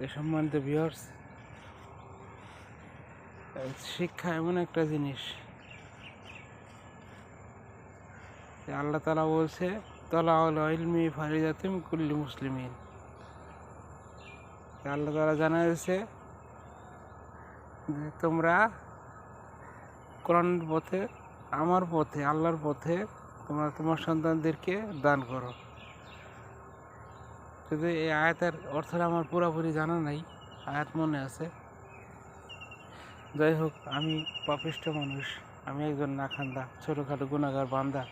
সম্মানিত ভিউয়ার্স, শিক্ষা এমন একটা জিনিস, আল্লাহ তাআলা বলছে তলাউল ইলমি ফারিদাতুম কুল্লি মুসলিমিন। আল্লাহ তাআলা জানাইছে যে তোমরা কোরআনের পথে, আমার পথে, আল্লাহর পথে তোমরা তোমার সন্তানদেরকে দান করো। কিন্তু এই আয়াতের অর্থটা আমার পুরোপুরি জানা নাই, আয়াত মনে আছে। যাই হোক, আমি পাপিষ্ঠ মানুষ, আমি একজন নাখান্দা ছোটোখাটো গুনাহগার বান্দা।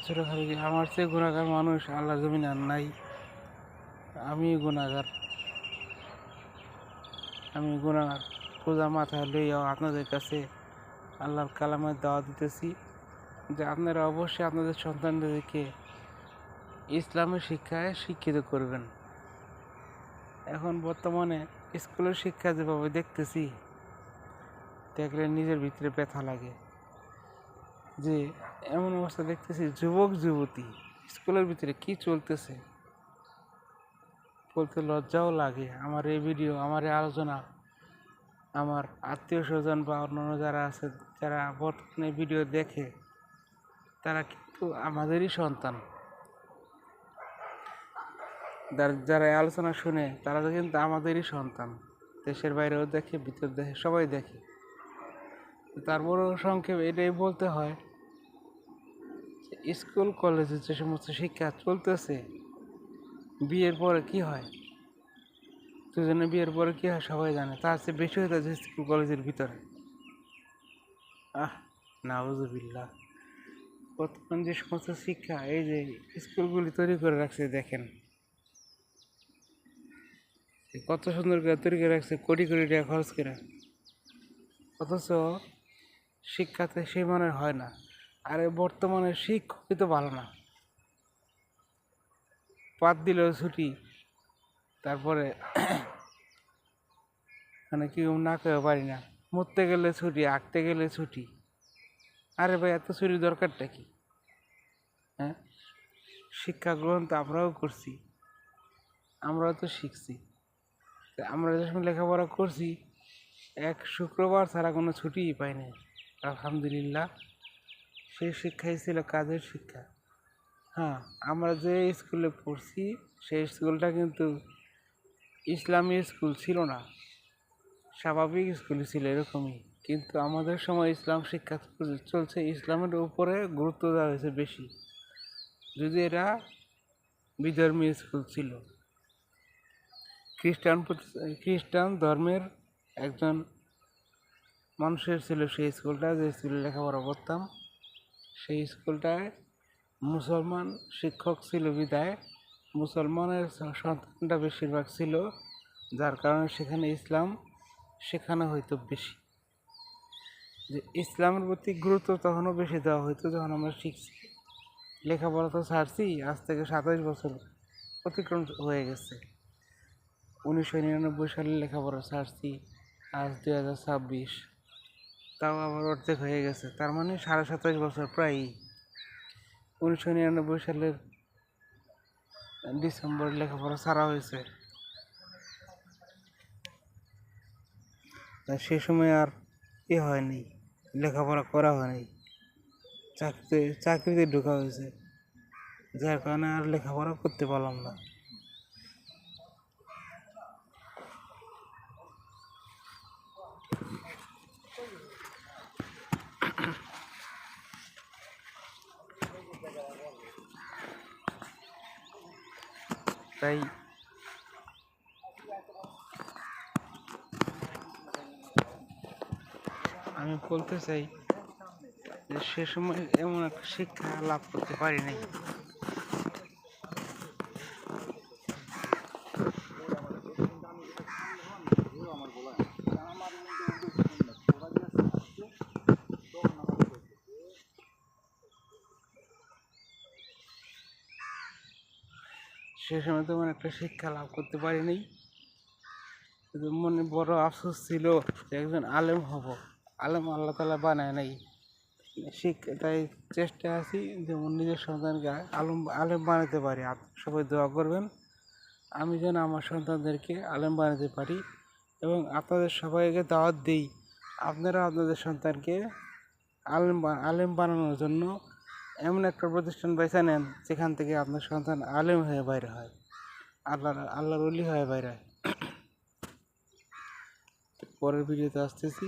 ছোটোখাটো আমার চেয়ে গুনাহগার মানুষ আল্লাহ জমিনে আর নাই। আমি গুনাহগার, আমি গুনাহগার পূজা মাথায় লইয়াও আপনাদের কাছে আল্লাহর কালামের দাওয়াত দিতেছি যে আপনারা অবশ্যই আপনাদের সন্তানদেরকে ইসলামের শিক্ষায় শিক্ষিত করবেন। এখন বর্তমানে স্কুলের শিক্ষা যেভাবে দেখতেছি, দেখলে নিজের ভিতরে ব্যথা লাগে যে এমন অবস্থা দেখতেছি, যুবক যুবতী স্কুলের ভিতরে কি চলতেছে বলতে লজ্জাও লাগে। আমার এই ভিডিও, আমার এই আলোচনা আমার আত্মীয় স্বজন বা অন্যান্য যারা আছে, যারা বর্তমানে ভিডিও দেখে, তারা কিন্তু আমাদেরই সন্তান। যারা এই আলোচনা শুনে তারা কিন্তু আমাদেরই সন্তান। দেশের বাইরেও দেখে, ভিতর দেখে, সবাই দেখে। তারপরেও সংক্ষেপে এটাই বলতে হয়, স্কুল কলেজে যে সমস্ত শিক্ষা চলতেছে, বিয়ের পরে কি হয়, দুজনে বিয়ের পরে কি হয় সবাই জানে, তার চেয়ে বেশি হইতেছে স্কুল কলেজের ভিতরে। নাউজুবিল্লাহ। বর্তমান যে সমস্ত শিক্ষা এই যে স্কুলগুলি তৈরি করে রাখছে, দেখেন কত সুন্দর করে তৈরি করে রাখছে, কোটি কোটি টাকা খরচ করে, অথচ শিক্ষাতে সেই মানের হয় না। আর বর্তমানে শিক্ষকই তো ভালো না, পাত দিলেও ছুটি, তারপরে মানে কি না কেউ পারি না, মরতে গেলে ছুটি, আঁকতে গেলে ছুটি। আরে ভাই, এত ছুটির দরকারটা কি? হ্যাঁ, শিক্ষা গ্রহণ তো আমরাও করছি, আমরাও তো শিখছি। আমরা যে সময় লেখাপড়া করছি, এক শুক্রবার ছাড়া কোনো ছুটিই পাইনি, আলহামদুলিল্লাহ। সেই শিক্ষাই ছিল কাজের শিক্ষা। হ্যাঁ, আমরা যে স্কুলে পড়ছি সেই স্কুলটা কিন্তু ইসলামী স্কুল ছিল না, স্বাভাবিক স্কুল ছিল এরকমই। কিন্তু আমাদের সময় ইসলাম শিক্ষা চলছে, ইসলামের উপরে গুরুত্ব দেওয়া হয়েছে বেশি, যদি এরা বিধর্মী স্কুল ছিল। খ্রিস্টান ধর্মের একজন মানুষের ছিল সেই স্কুলটা, যে স্কুলে লেখাপড়া করতাম। সেই স্কুলটায় মুসলমান শিক্ষক ছিল বিদায় মুসলমানের সন্তানটা বেশিরভাগ ছিল, যার কারণে সেখানে ইসলাম শেখানো হইতো বেশি। যে ইসলামের প্রতি গুরুত্ব তখনও বেশি দেওয়া হইতো যখন আমরা শিখছি। লেখাপড়া তো ছাড়ছি, আজ থেকে 27 বছর অতিক্রম হয়ে গেছে। 1999 সালে লেখাপড়া ছাড়ছি, আজ 2026, তাও আবার অর্ধেক হয়ে গেছে। তার মানে 27.5 বছর প্রায়ই। 1999 সালের ডিসেম্বর লেখাপড়া ছাড়া হয়েছে। সে সময় আর হয়নি, লেখাপড়া করা হয়নি, চাকরিতে ঢোকা হয়েছে, যার কারণে আর লেখাপড়া করতে পারলাম না। তাই আমি বলতে চাই যে সে সময় এমন একটা শিক্ষা লাভ করতে পারি নাই। সে সময় তেমন একটা শিক্ষা লাভ করতে পারি নাই। মনে বড় আফসোস ছিল যে একজন আলেম হব, আলেম আল্লাহ তাআলা বানায় নাই। তাই চেষ্টায় আছি যেমন নিজের সন্তানকে আলেম বানাতে পারি। সবাই দোয়া করবেন আমি যেন আমার সন্তানদেরকে আলেম বানাতে পারি এবং আপনাদের সবাইকে দাওয়াত দিই আপনারা আপনাদের সন্তানকে আলেম বানানোর জন্য এমন একটা প্রতিষ্ঠান বেছে নেন যেখান থেকে আপনার সন্তান আলেম হয়ে বাইরে হয়, আল্লাহর ওলি হয়ে বাইরে হয়। পরের ভিডিওতে আসতেছি।